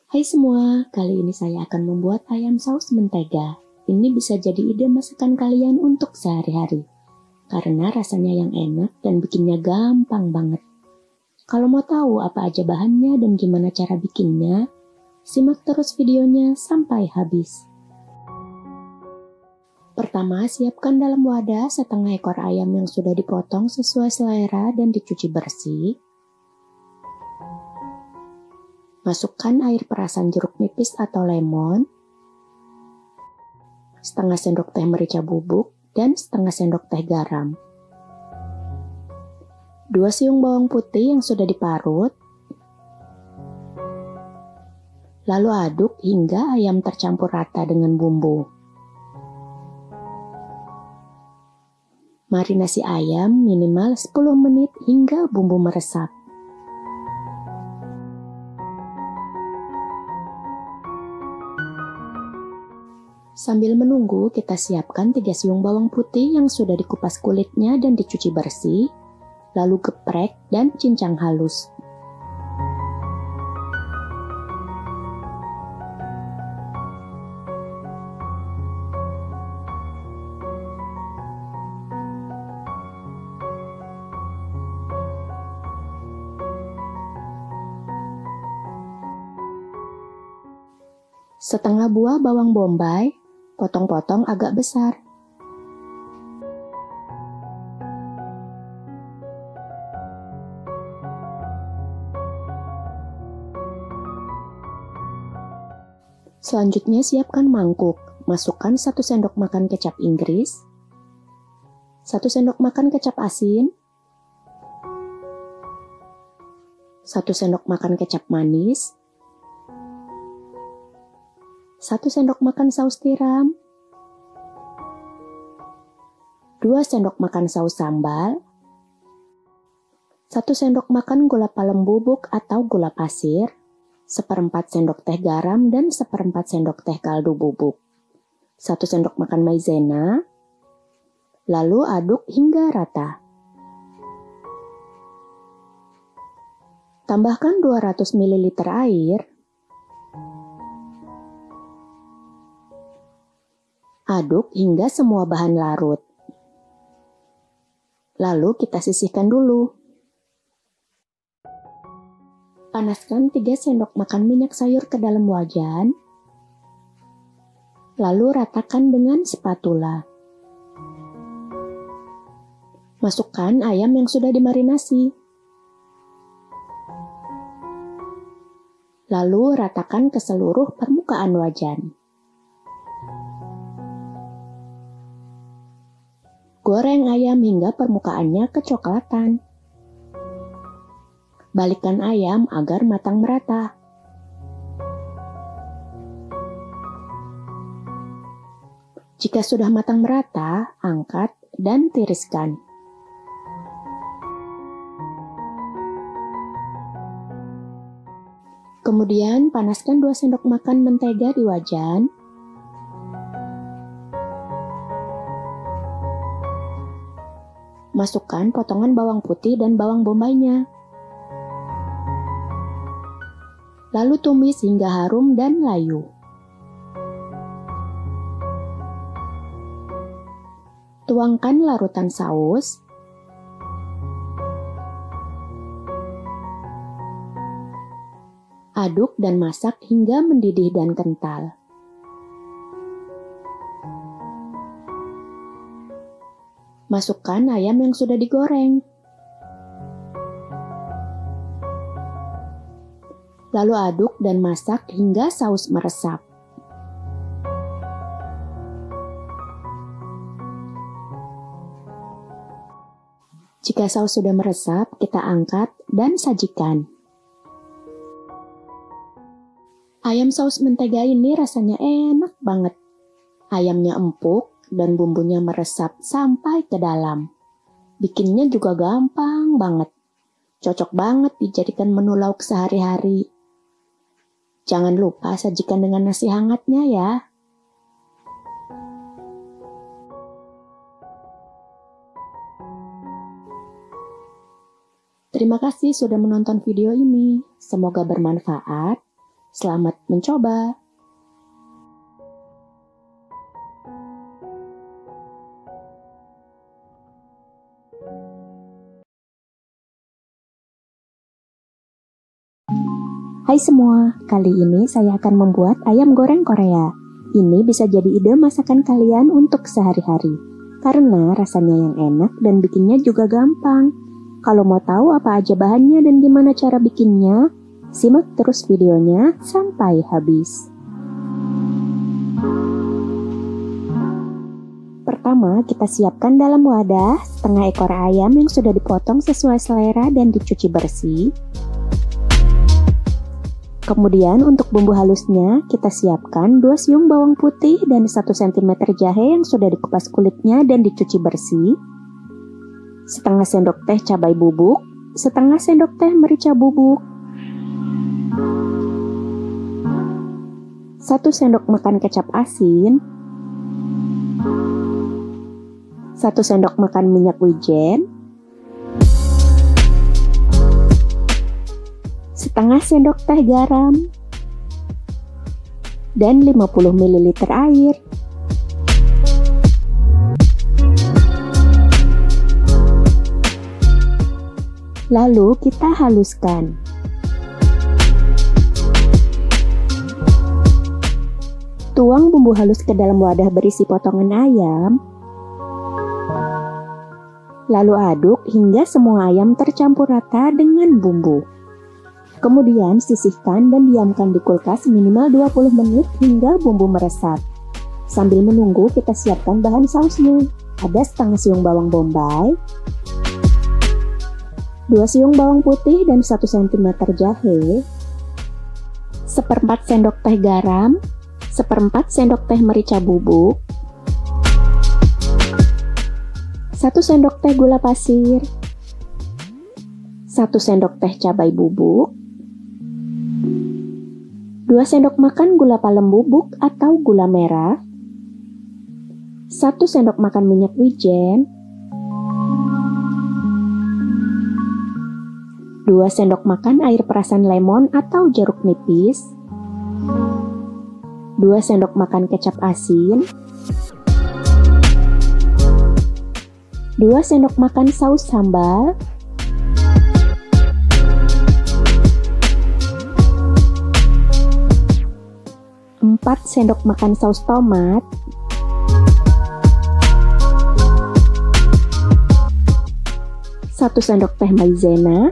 Hai semua, kali ini saya akan membuat ayam saus mentega. Ini bisa jadi ide masakan kalian untuk sehari-hari. Karena rasanya yang enak dan bikinnya gampang banget. Kalau mau tahu apa aja bahannya dan gimana cara bikinnya, simak terus videonya sampai habis. Pertama, siapkan dalam wadah setengah ekor ayam yang sudah dipotong sesuai selera dan dicuci bersih. Masukkan air perasan jeruk nipis atau lemon, setengah sendok teh merica bubuk, dan setengah sendok teh garam. 2 siung bawang putih yang sudah diparut. Lalu aduk hingga ayam tercampur rata dengan bumbu. Marinasi ayam minimal 10 menit hingga bumbu meresap. Sambil menunggu, kita siapkan 3 siung bawang putih yang sudah dikupas kulitnya dan dicuci bersih, lalu geprek dan cincang halus. Setengah buah bawang bombay, potong-potong agak besar. Selanjutnya siapkan mangkuk. Masukkan 1 sendok makan kecap Inggris, 1 sendok makan kecap asin, 1 sendok makan kecap manis, 1 sendok makan saus tiram, 2 sendok makan saus sambal, 1 sendok makan gula palem bubuk atau gula pasir, 1/4 sendok teh garam dan 1/4 sendok teh kaldu bubuk, 1 sendok makan maizena, lalu aduk hingga rata. Tambahkan 200 ml air. Aduk hingga semua bahan larut. Lalu kita sisihkan dulu. Panaskan 3 sendok makan minyak sayur ke dalam wajan. Lalu ratakan dengan spatula. Masukkan ayam yang sudah dimarinasi. Lalu ratakan ke seluruh permukaan wajan. Goreng ayam hingga permukaannya kecoklatan. Balikkan ayam agar matang merata. Jika sudah matang merata, angkat dan tiriskan. Kemudian panaskan 2 sendok makan mentega di wajan. Masukkan potongan bawang putih dan bawang bombaynya. Lalu tumis hingga harum dan layu. Tuangkan larutan saus. Aduk dan masak hingga mendidih dan kental. Masukkan ayam yang sudah digoreng. Lalu aduk dan masak hingga saus meresap. Jika saus sudah meresap, kita angkat dan sajikan. Ayam saus mentega ini rasanya enak banget. Ayamnya empuk dan bumbunya meresap sampai ke dalam. Bikinnya juga gampang banget. Cocok banget dijadikan menu lauk sehari-hari. Jangan lupa sajikan dengan nasi hangatnya ya. Terima kasih sudah menonton video ini. Semoga bermanfaat. Selamat mencoba. Hai semua, kali ini saya akan membuat ayam goreng Korea. Ini bisa jadi ide masakan kalian untuk sehari-hari, karena rasanya yang enak dan bikinnya juga gampang. Kalau mau tahu apa aja bahannya dan gimana cara bikinnya, simak terus videonya sampai habis. Pertama, kita siapkan dalam wadah setengah ekor ayam yang sudah dipotong sesuai selera dan dicuci bersih. Kemudian untuk bumbu halusnya, kita siapkan 2 siung bawang putih dan 1 cm jahe yang sudah dikupas kulitnya dan dicuci bersih. Setengah sendok teh cabai bubuk, setengah sendok teh merica bubuk, 1 sendok makan kecap asin, 1 sendok makan minyak wijen, setengah sendok teh garam, dan 50 ml air. Lalu kita haluskan. Tuang bumbu halus ke dalam wadah berisi potongan ayam. Lalu aduk hingga semua ayam tercampur rata dengan bumbu. Kemudian sisihkan dan diamkan di kulkas minimal 20 menit hingga bumbu meresap. Sambil menunggu kita siapkan bahan sausnya. Ada setengah siung bawang bombay, 2 siung bawang putih dan 1 cm jahe, 1/4 sendok teh garam, 1/4 sendok teh merica bubuk, 1 sendok teh gula pasir, 1 sendok teh cabai bubuk, 2 sendok makan gula palem bubuk atau gula merah, 1 sendok makan minyak wijen, 2 sendok makan air perasan lemon atau jeruk nipis, 2 sendok makan kecap asin, 2 sendok makan saus sambal, 4 sendok makan saus tomat, 1 sendok teh maizena,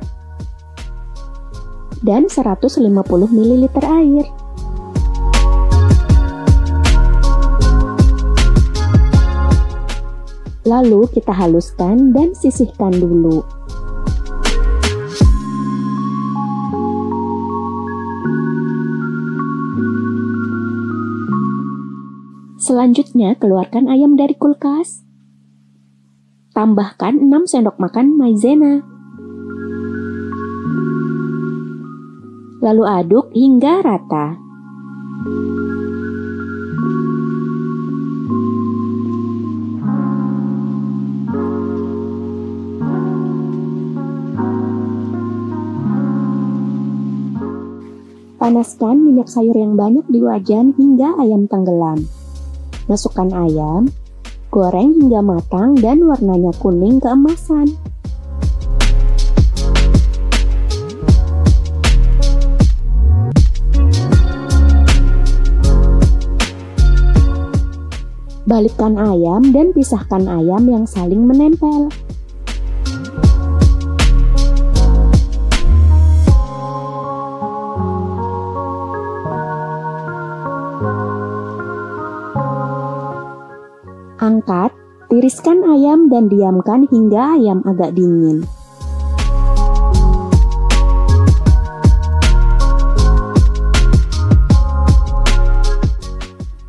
dan 150 ml air. Lalu kita haluskan dan sisihkan dulu. Selanjutnya, keluarkan ayam dari kulkas. Tambahkan 6 sendok makan maizena. Lalu aduk hingga rata. Panaskan minyak sayur yang banyak di wajan hingga ayam tenggelam. Masukkan ayam, goreng hingga matang dan warnanya kuning keemasan. Balikkan ayam dan pisahkan ayam yang saling menempel. Angkat, tiriskan ayam dan diamkan hingga ayam agak dingin.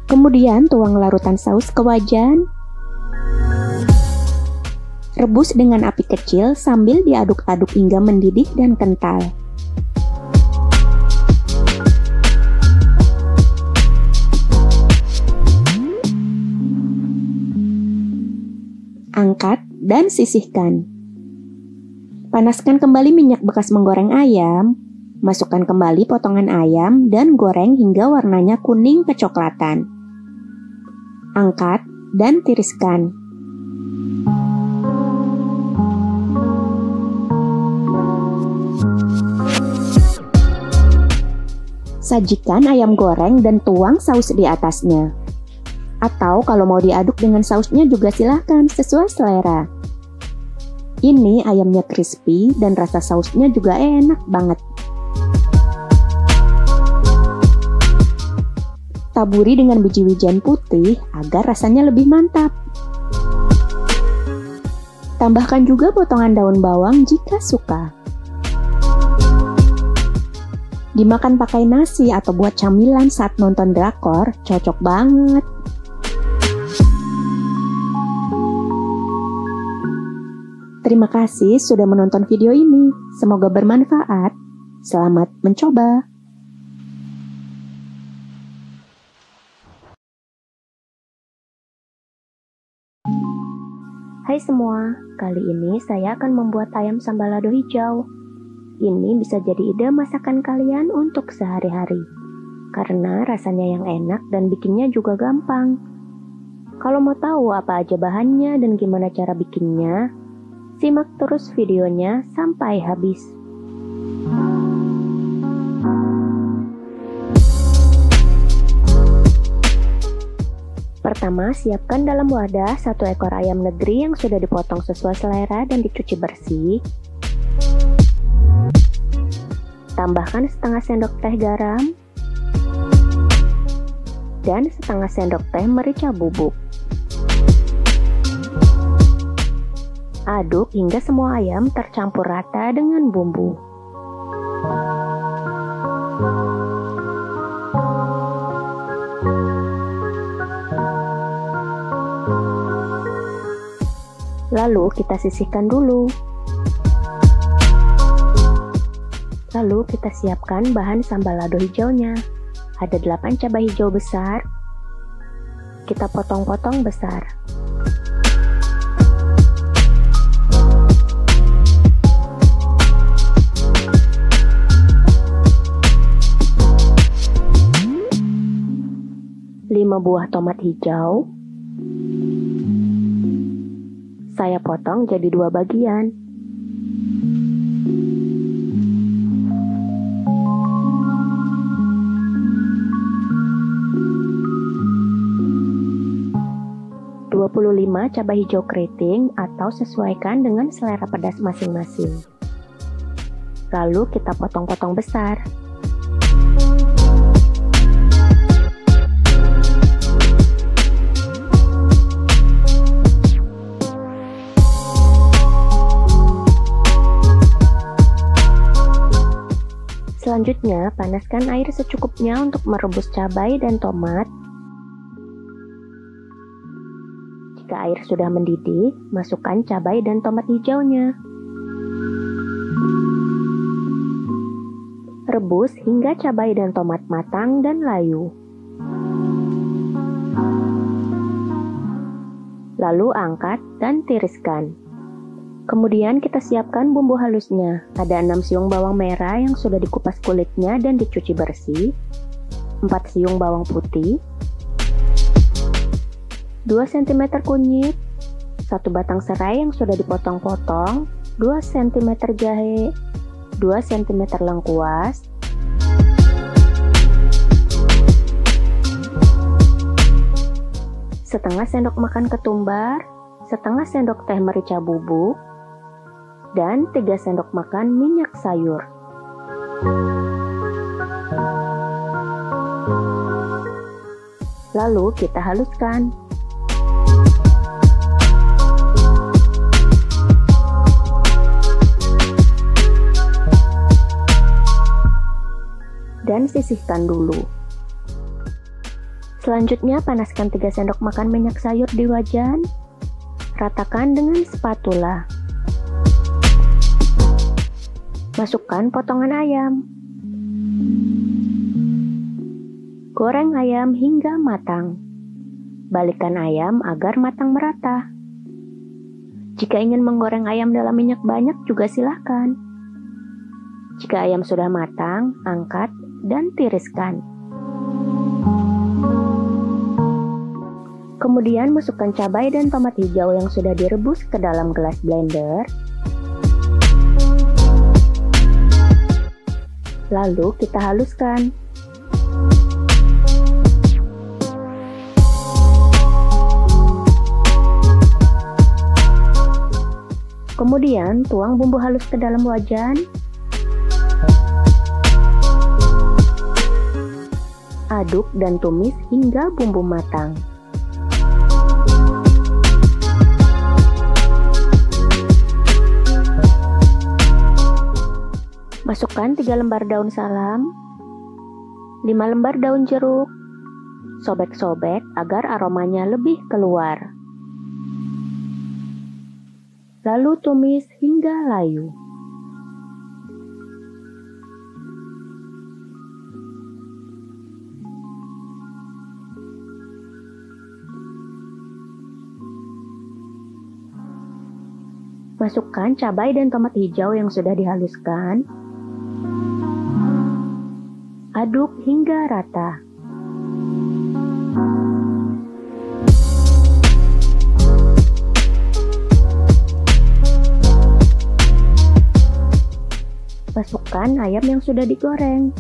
Kemudian tuang larutan saus ke wajan. Rebus dengan api kecil sambil diaduk-aduk hingga mendidih dan kental. Angkat dan sisihkan. Panaskan kembali minyak bekas menggoreng ayam. Masukkan kembali potongan ayam dan goreng hingga warnanya kuning kecoklatan. Angkat dan tiriskan. Sajikan ayam goreng dan tuang saus di atasnya. Atau kalau mau diaduk dengan sausnya juga silahkan, sesuai selera. Ini ayamnya crispy dan rasa sausnya juga enak banget. Taburi dengan biji wijen putih agar rasanya lebih mantap. Tambahkan juga potongan daun bawang jika suka. Dimakan pakai nasi atau buat camilan saat nonton drakor, cocok banget. Terima kasih sudah menonton video ini. Semoga bermanfaat. Selamat mencoba. Hai semua, kali ini saya akan membuat ayam sambal lado hijau. Ini bisa jadi ide masakan kalian untuk sehari-hari, karena rasanya yang enak dan bikinnya juga gampang. Kalau mau tahu apa aja bahannya dan gimana cara bikinnya, simak terus videonya sampai habis. Pertama, siapkan dalam wadah 1 ekor ayam negeri yang sudah dipotong sesuai selera dan dicuci bersih. Tambahkan setengah sendok teh garam dan setengah sendok teh merica bubuk. Aduk hingga semua ayam tercampur rata dengan bumbu. Lalu kita sisihkan dulu. Lalu kita siapkan bahan sambal lado hijaunya. Ada 8 cabai hijau besar. Kita potong-potong besar. Lima buah tomat hijau. Saya potong jadi 2 bagian. Cabai hijau keriting atau sesuaikan dengan selera pedas masing-masing. Lalu kita potong-potong besar. Selanjutnya, panaskan air secukupnya untuk merebus cabai dan tomat. Jika air sudah mendidih, masukkan cabai dan tomat hijaunya. Rebus hingga cabai dan tomat matang dan layu. Lalu angkat dan tiriskan. Kemudian kita siapkan bumbu halusnya. Ada 6 siung bawang merah yang sudah dikupas kulitnya dan dicuci bersih, 4 siung bawang putih, 2 cm kunyit, 1 batang serai yang sudah dipotong-potong, 2 cm jahe, 2 cm lengkuas, setengah sendok makan ketumbar, setengah sendok teh merica bubuk, dan 3 sendok makan minyak sayur. Lalu kita haluskan. Dan sisihkan dulu. Selanjutnya panaskan 3 sendok makan minyak sayur di wajan. Ratakan dengan spatula. Masukkan potongan ayam. Goreng ayam hingga matang. Balikkan ayam agar matang merata. Jika ingin menggoreng ayam dalam minyak banyak juga silahkan. Jika ayam sudah matang, angkat dan tiriskan. Kemudian masukkan cabai dan tomat hijau yang sudah direbus ke dalam gelas blender. Lalu kita haluskan. Kemudian tuang bumbu halus ke dalam wajan. Aduk dan tumis hingga bumbu matang. Masukkan 3 lembar daun salam, 5 lembar daun jeruk, sobek-sobek agar aromanya lebih keluar. Lalu tumis hingga layu. Masukkan cabai dan tomat hijau yang sudah dihaluskan. Aduk hingga rata. Masukkan ayam yang sudah digoreng.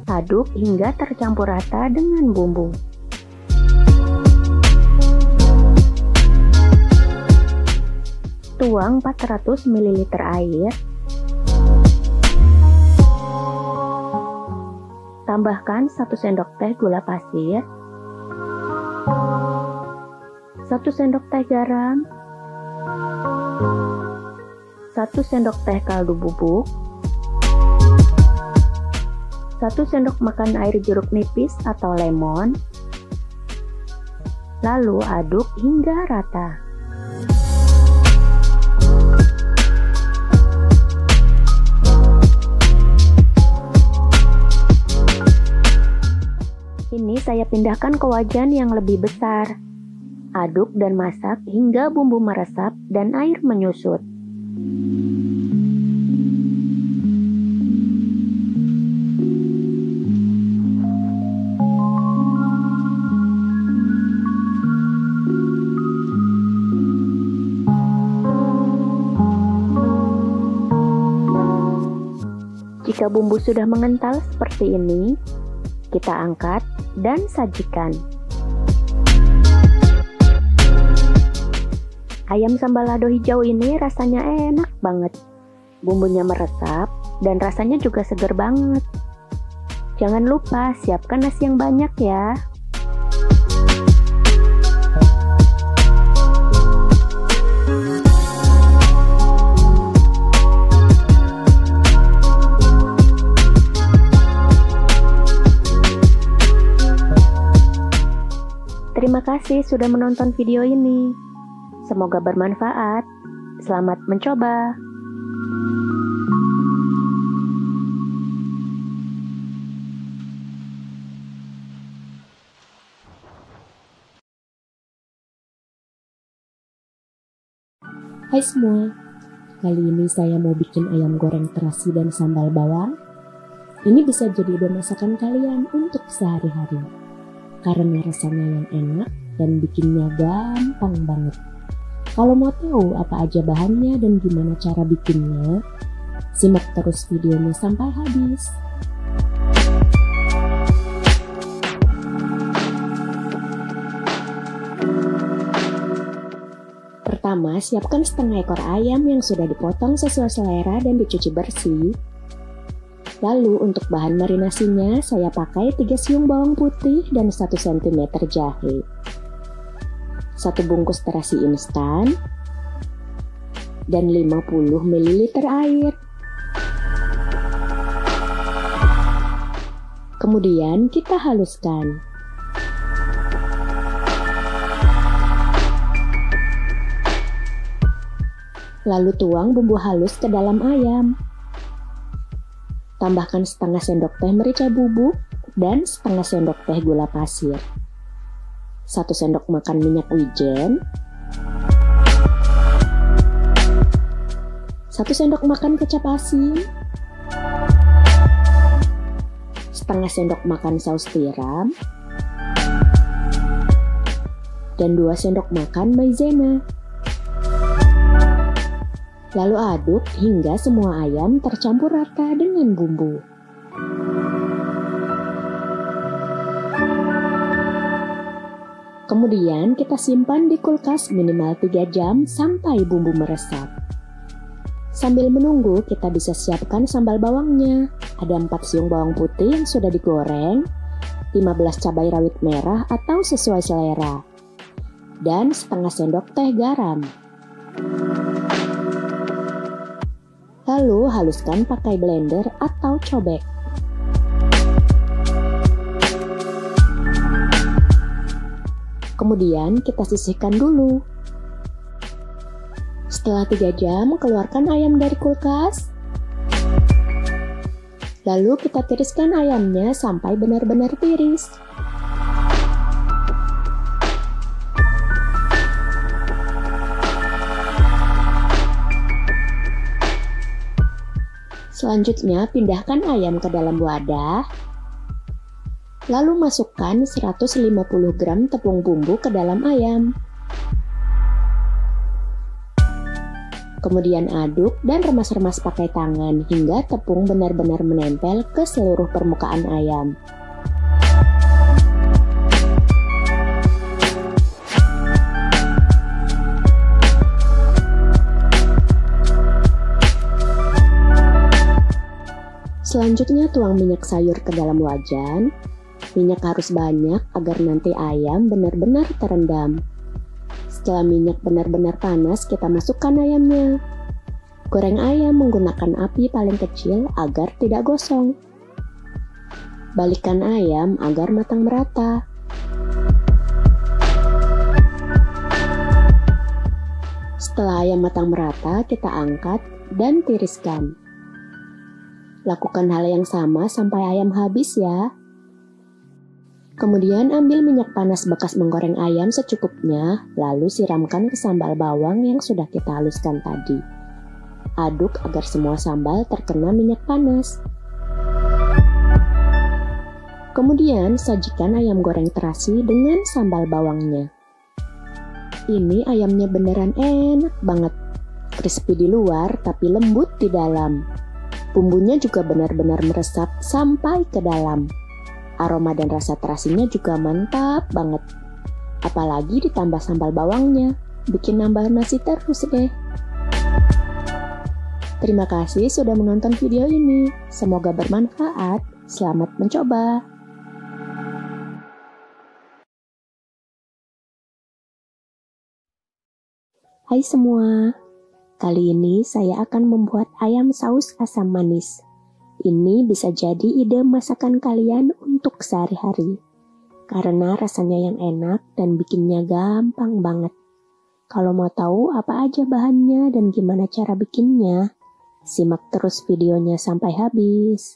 Aduk hingga tercampur rata dengan bumbu. Tuang 400 ml air. Tambahkan 1 sendok teh gula pasir, 1 sendok teh garam, 1 sendok teh kaldu bubuk, 1 sendok makan air jeruk nipis atau lemon. Lalu aduk hingga rata. Ini saya pindahkan ke wajan yang lebih besar. Aduk dan masak hingga bumbu meresap dan air menyusut. Jika bumbu sudah mengental seperti ini, kita angkat dan sajikan. Ayam sambal lado hijau ini rasanya enak banget. Bumbunya meresap dan rasanya juga segar banget. Jangan lupa siapkan nasi yang banyak ya. Terima kasih sudah menonton video ini. Semoga bermanfaat. Selamat mencoba. Hai semua, kali ini saya mau bikin ayam goreng terasi dan sambal bawang. Ini bisa jadi ide masakan kalian untuk sehari-hari. Karena rasanya yang enak dan bikinnya gampang banget. Kalau mau tahu apa aja bahannya dan gimana cara bikinnya, simak terus videonya sampai habis. Pertama, siapkan setengah ekor ayam yang sudah dipotong sesuai selera dan dicuci bersih. Lalu untuk bahan marinasinya saya pakai 3 siung bawang putih dan 1 cm jahe, 1 bungkus terasi instan, dan 50 ml air. Kemudian kita haluskan. Lalu tuang bumbu halus ke dalam ayam. Tambahkan setengah sendok teh merica bubuk dan setengah sendok teh gula pasir, 1 sendok makan minyak wijen, 1 1 sendok makan kecap asin, setengah sendok makan saus tiram, dan 2 sendok makan maizena. Lalu aduk hingga semua ayam tercampur rata dengan bumbu. Kemudian kita simpan di kulkas minimal 3 jam sampai bumbu meresap. Sambil menunggu, kita bisa siapkan sambal bawangnya. Ada 4 siung bawang putih yang sudah digoreng, 15 cabai rawit merah atau sesuai selera, dan setengah sendok teh garam. Lalu haluskan pakai blender atau cobek. Kemudian kita sisihkan dulu. Setelah 3 jam, keluarkan ayam dari kulkas. Lalu kita tiriskan ayamnya sampai benar-benar tiris. Selanjutnya, pindahkan ayam ke dalam wadah. Lalu masukkan 150 gram tepung bumbu ke dalam ayam. Kemudian aduk dan remas-remas pakai tangan hingga tepung benar-benar menempel ke seluruh permukaan ayam. Selanjutnya tuang minyak sayur ke dalam wajan. Minyak harus banyak agar nanti ayam benar-benar terendam. Setelah minyak benar-benar panas, kita masukkan ayamnya. Goreng ayam menggunakan api paling kecil agar tidak gosong. Balikkan ayam agar matang merata. Setelah ayam matang merata, kita angkat dan tiriskan. Lakukan hal yang sama sampai ayam habis ya. Kemudian ambil minyak panas bekas menggoreng ayam secukupnya, lalu siramkan ke sambal bawang yang sudah kita haluskan tadi. Aduk agar semua sambal terkena minyak panas. Kemudian sajikan ayam goreng terasi dengan sambal bawangnya. Ini ayamnya beneran enak banget. Crispy di luar tapi lembut di dalam. Bumbunya juga benar-benar meresap sampai ke dalam. Aroma dan rasa terasinya juga mantap banget. Apalagi ditambah sambal bawangnya, bikin nambah nasi terus deh. Terima kasih sudah menonton video ini. Semoga bermanfaat. Selamat mencoba. Hai semua. Kali ini saya akan membuat ayam saus asam manis. Ini bisa jadi ide masakan kalian untuk sehari-hari, karena rasanya yang enak dan bikinnya gampang banget. Kalau mau tahu apa aja bahannya dan gimana cara bikinnya, simak terus videonya sampai habis.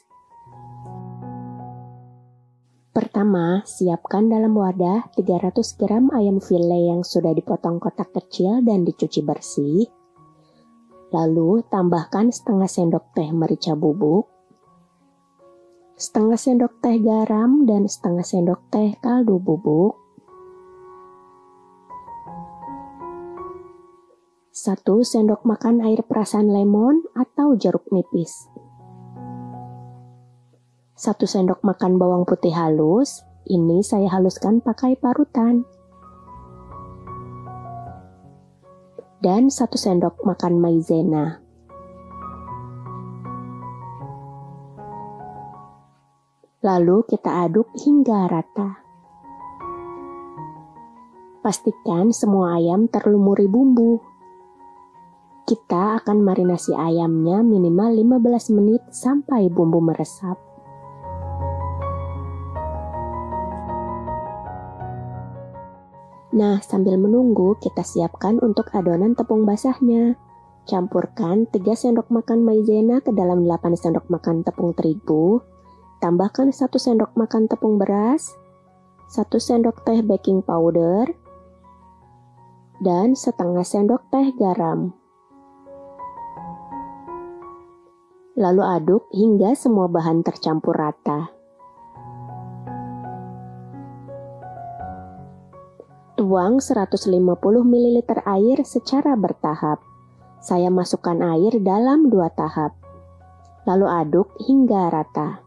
Pertama, siapkan dalam wadah 300 gram ayam file yang sudah dipotong kotak kecil dan dicuci bersih. Lalu tambahkan setengah sendok teh merica bubuk, setengah sendok teh garam, dan setengah sendok teh kaldu bubuk, 1 sendok makan air perasan lemon atau jeruk nipis, 1 sendok makan bawang putih halus, ini saya haluskan pakai parutan, dan 1 sendok makan maizena. Lalu kita aduk hingga rata. Pastikan semua ayam terlumuri bumbu. Kita akan marinasi ayamnya minimal 15 menit sampai bumbu meresap. Nah, sambil menunggu, kita siapkan untuk adonan tepung basahnya. Campurkan 3 sendok makan maizena ke dalam 8 sendok makan tepung terigu. Tambahkan 1 sendok makan tepung beras, 1 sendok teh baking powder, dan setengah sendok teh garam. Lalu aduk hingga semua bahan tercampur rata. Tuang 150 ml air secara bertahap. Saya masukkan air dalam 2 tahap. Lalu aduk hingga rata.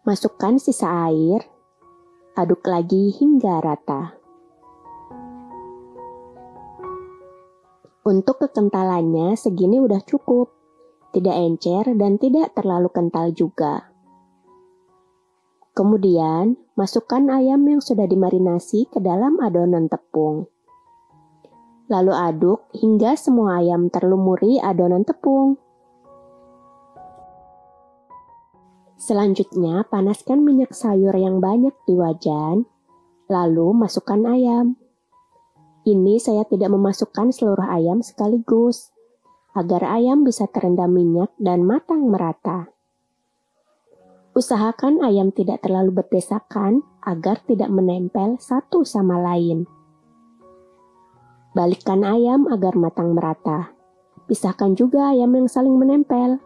Masukkan sisa air, aduk lagi hingga rata. Untuk kekentalannya segini udah cukup, tidak encer dan tidak terlalu kental juga. Kemudian, masukkan ayam yang sudah dimarinasi ke dalam adonan tepung. Lalu aduk hingga semua ayam terlumuri adonan tepung. Selanjutnya, panaskan minyak sayur yang banyak di wajan, lalu masukkan ayam. Ini saya tidak memasukkan seluruh ayam sekaligus, agar ayam bisa terendam minyak dan matang merata. Usahakan ayam tidak terlalu berdesakan agar tidak menempel satu sama lain. Balikkan ayam agar matang merata. Pisahkan juga ayam yang saling menempel.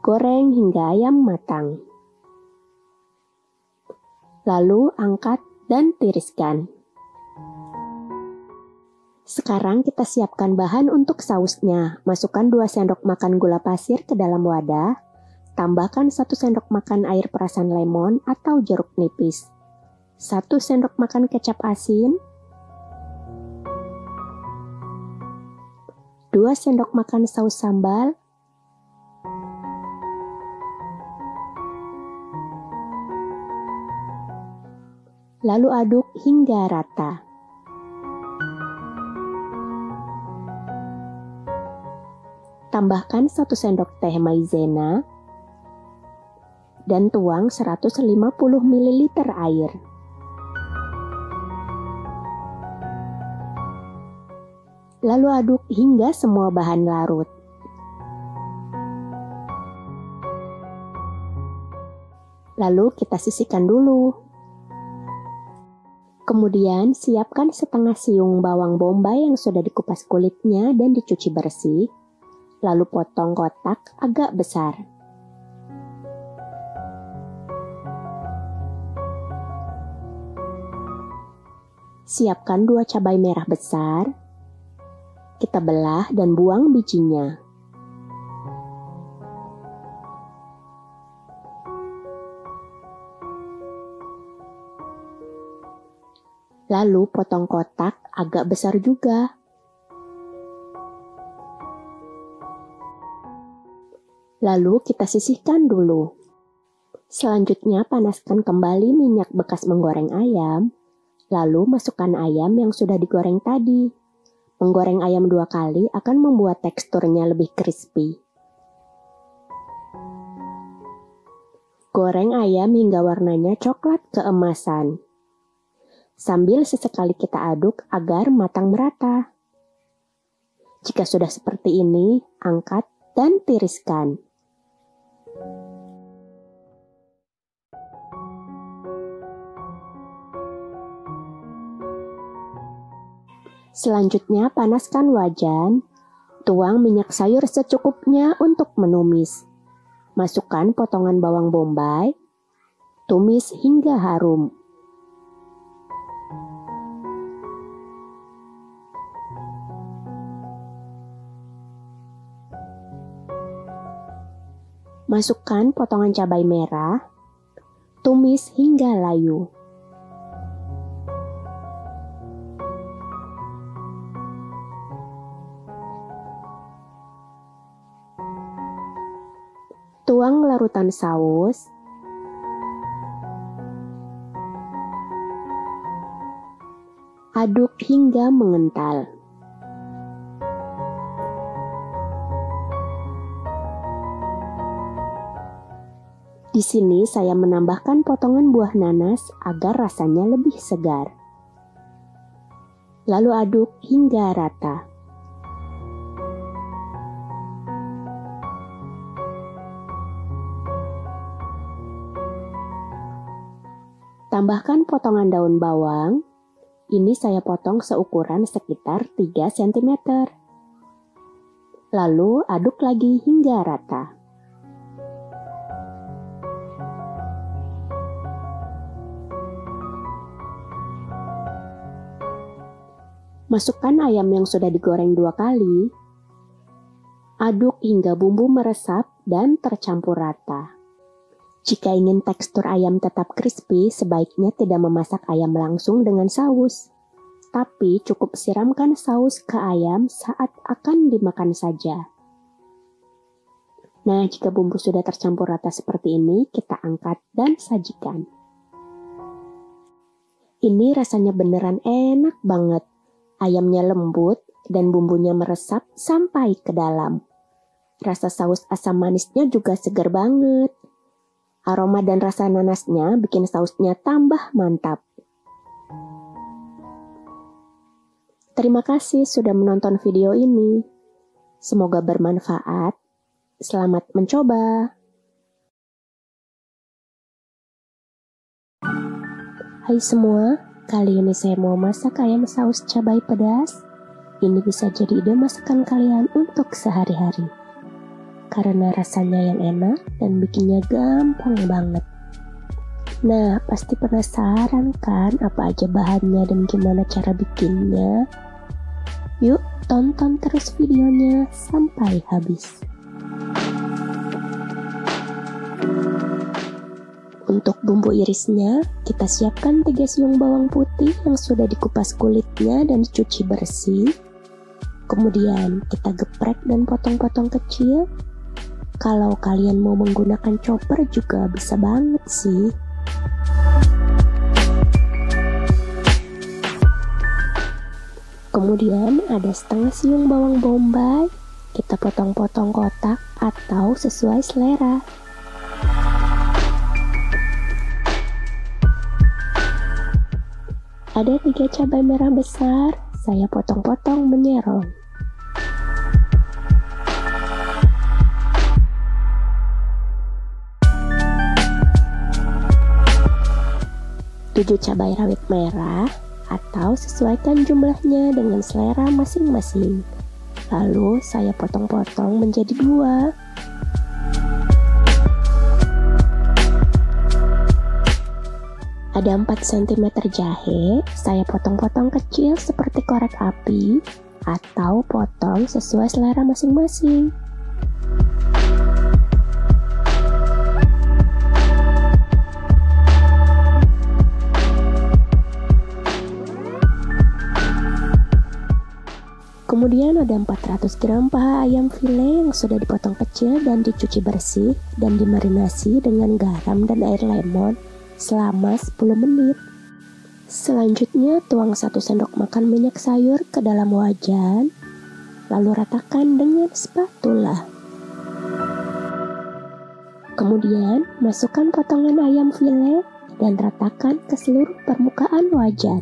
Goreng hingga ayam matang. Lalu angkat dan tiriskan. Sekarang kita siapkan bahan untuk sausnya. Masukkan 2 sendok makan gula pasir ke dalam wadah. Tambahkan 1 sendok makan air perasan lemon atau jeruk nipis. 1 sendok makan kecap asin. 2 sendok makan saus sambal. Lalu aduk hingga rata. Tambahkan 1 sendok teh maizena dan tuang 150 ml air. Lalu aduk hingga semua bahan larut. Lalu kita sisihkan dulu. Kemudian siapkan setengah siung bawang bombay yang sudah dikupas kulitnya dan dicuci bersih. Lalu potong kotak agak besar. Siapkan 2 cabai merah besar. Kita belah dan buang bijinya. Lalu potong kotak agak besar juga. Lalu kita sisihkan dulu. Selanjutnya panaskan kembali minyak bekas menggoreng ayam. Lalu masukkan ayam yang sudah digoreng tadi. Menggoreng ayam 2 kali akan membuat teksturnya lebih crispy. Goreng ayam hingga warnanya coklat keemasan. Sambil sesekali kita aduk agar matang merata. Jika sudah seperti ini, angkat dan tiriskan. Selanjutnya panaskan wajan, tuang minyak sayur secukupnya untuk menumis. Masukkan potongan bawang bombay, tumis hingga harum. Masukkan potongan cabai merah, tumis hingga layu. Tuang larutan saus. Aduk hingga mengental. Di sini saya menambahkan potongan buah nanas agar rasanya lebih segar. Lalu aduk hingga rata. Tambahkan potongan daun bawang. Ini saya potong seukuran sekitar 3 cm. Lalu aduk lagi hingga rata. Masukkan ayam yang sudah digoreng 2 kali. Aduk hingga bumbu meresap dan tercampur rata. Jika ingin tekstur ayam tetap crispy, sebaiknya tidak memasak ayam langsung dengan saus. Tapi cukup siramkan saus ke ayam saat akan dimakan saja. Nah, jika bumbu sudah tercampur rata seperti ini, kita angkat dan sajikan. Ini rasanya beneran enak banget. Ayamnya lembut dan bumbunya meresap sampai ke dalam. Rasa saus asam manisnya juga segar banget. Aroma dan rasa nanasnya bikin sausnya tambah mantap. Terima kasih sudah menonton video ini. Semoga bermanfaat. Selamat mencoba. Hai semua, kali ini saya mau masak ayam saus cabai pedas. Ini bisa jadi ide masakan kalian untuk sehari-hari. Karena rasanya yang enak dan bikinnya gampang banget. Nah, pasti penasaran kan apa aja bahannya dan gimana cara bikinnya? Yuk, tonton terus videonya sampai habis. Untuk bumbu irisnya, kita siapkan 3 siung bawang putih yang sudah dikupas kulitnya dan dicuci bersih. Kemudian kita geprek dan potong-potong kecil. Kalau kalian mau menggunakan chopper juga bisa banget sih. Kemudian ada setengah siung bawang bombay, kita potong-potong kotak atau sesuai selera. Ada 3 cabai merah besar, saya potong-potong menyerong. Tujuh cabai rawit merah, atau sesuaikan jumlahnya dengan selera masing-masing. Lalu saya potong-potong menjadi 2. Ada 4 cm jahe, saya potong-potong kecil seperti korek api, atau potong sesuai selera masing-masing. Kemudian ada 400 gram paha ayam file yang sudah dipotong kecil dan dicuci bersih dan dimarinasi dengan garam dan air lemon selama 10 menit. Selanjutnya tuang 1 sendok makan minyak sayur ke dalam wajan, lalu ratakan dengan spatula. Kemudian masukkan potongan ayam file dan ratakan ke seluruh permukaan wajan.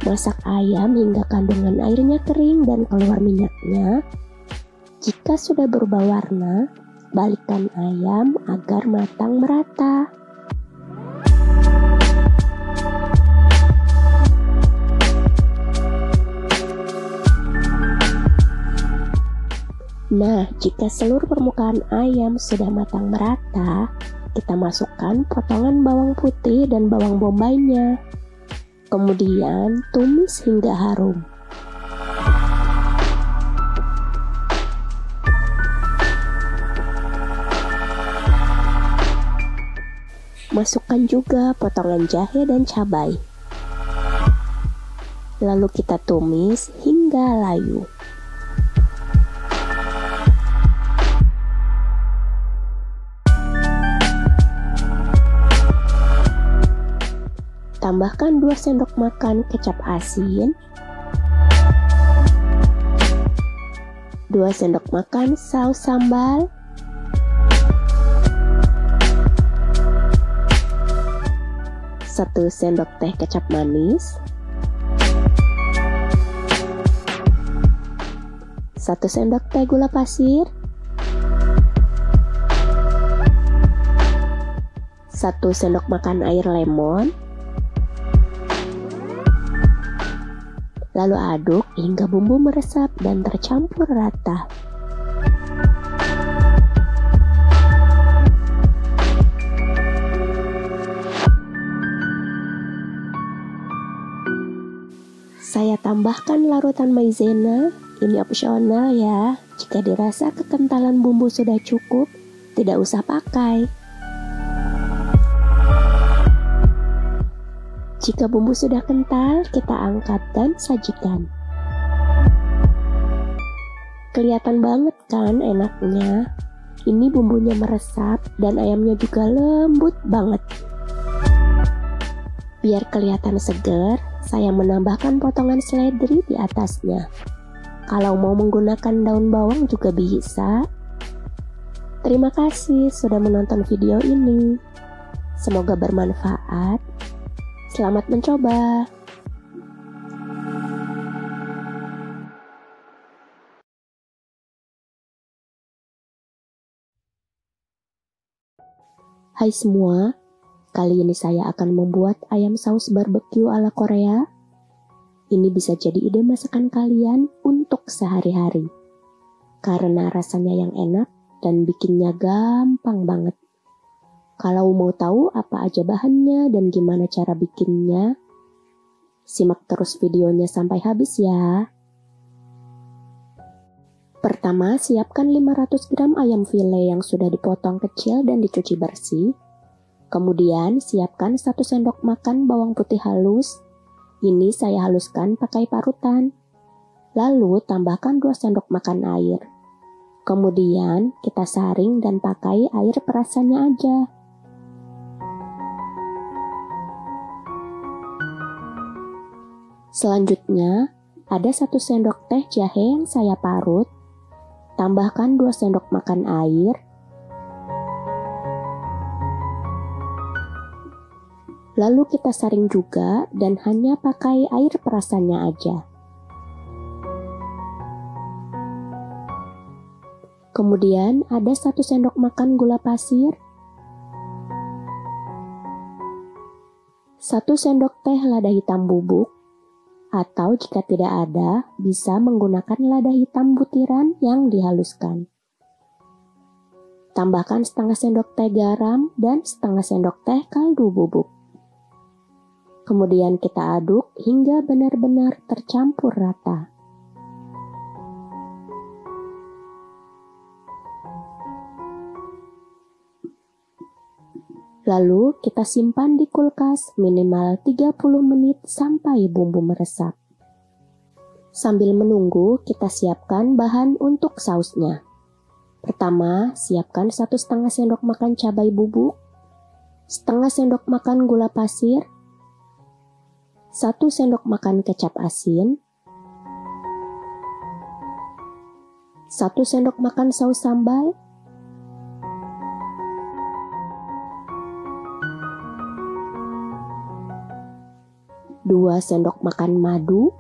Masak ayam hingga kandungan airnya kering dan keluar minyaknya. Jika sudah berubah warna, balikkan ayam agar matang merata. Nah, jika seluruh permukaan ayam sudah matang merata, kita masukkan potongan bawang putih dan bawang bombaynya. Kemudian tumis hingga harum. Masukkan juga potongan jahe dan cabai. Lalu kita tumis hingga layu. Tambahkan 2 sendok makan kecap asin, 2 sendok makan saus sambal, 1 sendok teh kecap manis, 1 sendok teh gula pasir, 1 sendok makan air lemon, Lalu aduk hingga bumbu meresap dan tercampur rata. Saya tambahkan larutan maizena, ini opsional ya. Jika dirasa kekentalan bumbu sudah cukup, tidak usah pakai. Jika bumbu sudah kental, kita angkat dan sajikan. Kelihatan banget kan enaknya? Ini bumbunya meresap dan ayamnya juga lembut banget. Biar kelihatan segar, saya menambahkan potongan seledri di atasnya. Kalau mau menggunakan daun bawang juga bisa. Terima kasih sudah menonton video ini. Semoga bermanfaat. Selamat mencoba. Hai semua. Kali ini saya akan membuat ayam saus barbeque ala Korea. Ini bisa jadi ide masakan kalian untuk sehari-hari. Karena rasanya yang enak dan bikinnya gampang banget. Kalau mau tahu apa aja bahannya dan gimana cara bikinnya, simak terus videonya sampai habis ya. Pertama, siapkan 500 gram ayam file yang sudah dipotong kecil dan dicuci bersih. Kemudian siapkan 1 sendok makan bawang putih halus. Ini saya haluskan pakai parutan. Lalu tambahkan 2 sendok makan air. Kemudian kita saring dan pakai air perasannya aja. Selanjutnya ada 1 sendok teh jahe yang saya parut. Tambahkan 2 sendok makan air. Lalu kita saring juga dan hanya pakai air perasannya aja. Kemudian ada 1 sendok makan gula pasir, 1 sendok teh lada hitam bubuk, atau jika tidak ada, bisa menggunakan lada hitam butiran yang dihaluskan. Tambahkan setengah sendok teh garam dan setengah sendok teh kaldu bubuk. Kemudian kita aduk hingga benar-benar tercampur rata. Lalu kita simpan di kulkas minimal 30 menit sampai bumbu meresap. Sambil menunggu, kita siapkan bahan untuk sausnya. Pertama, siapkan 1,5 sendok makan cabai bubuk, setengah sendok makan gula pasir, 1 sendok makan kecap asin, 1 sendok makan saus sambal, 2 sendok makan madu,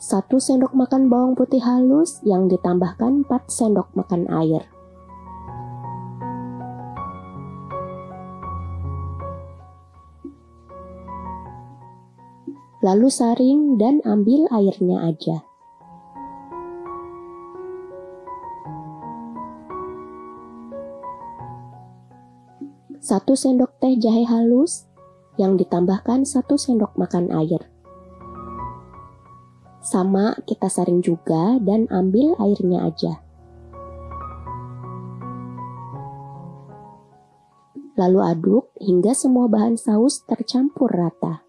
1 sendok makan bawang putih halus yang ditambahkan 4 sendok makan air. Lalu saring dan ambil airnya aja. Satu sendok teh jahe halus yang ditambahkan 1 sendok makan air. Sama kita saring juga dan ambil airnya aja. Lalu aduk hingga semua bahan saus tercampur rata.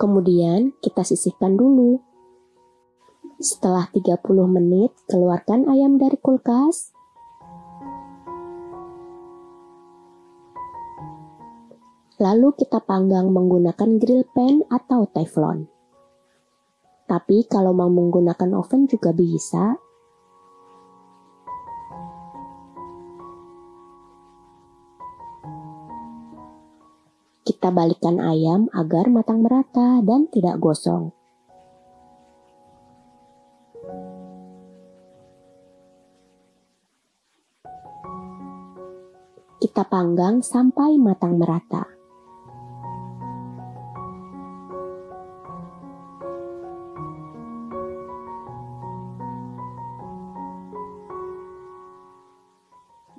Kemudian kita sisihkan dulu. Setelah 30 menit, keluarkan ayam dari kulkas. Lalu kita panggang menggunakan grill pan atau teflon. Tapi kalau mau menggunakan oven juga bisa. Kita balikkan ayam agar matang merata dan tidak gosong. Kita panggang sampai matang merata.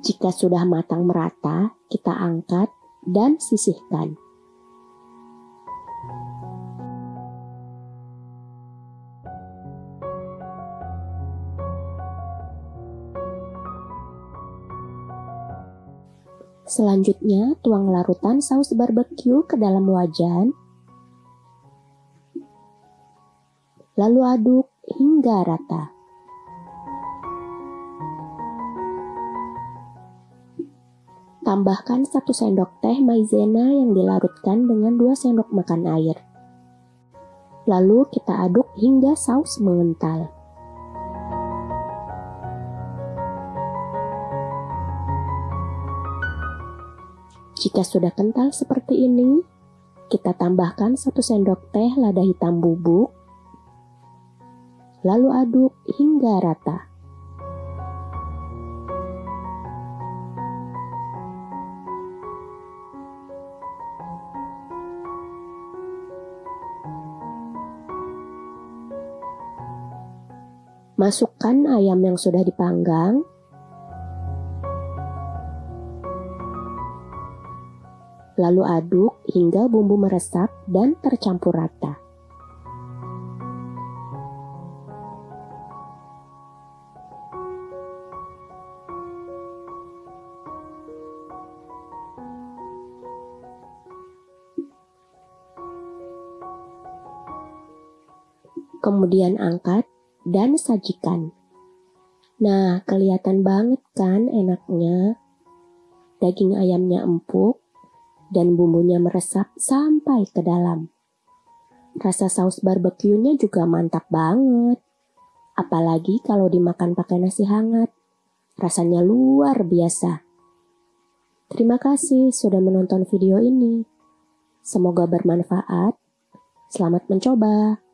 Jika sudah matang merata, kita angkat dan sisihkan. Selanjutnya, tuang larutan saus barbeque ke dalam wajan. Lalu aduk hingga rata. Tambahkan 1 sendok teh maizena yang dilarutkan dengan 2 sendok makan air. Lalu kita aduk hingga saus mengental. Jika sudah kental seperti ini, kita tambahkan 1 sendok teh lada hitam bubuk, lalu aduk hingga rata. Masukkan ayam yang sudah dipanggang. Lalu aduk hingga bumbu meresap dan tercampur rata. Kemudian angkat dan sajikan. Nah, kelihatan banget kan enaknya. Daging ayamnya empuk dan bumbunya meresap sampai ke dalam. Rasa saus barbeque-nya juga mantap banget. Apalagi kalau dimakan pakai nasi hangat. Rasanya luar biasa. Terima kasih sudah menonton video ini. Semoga bermanfaat. Selamat mencoba.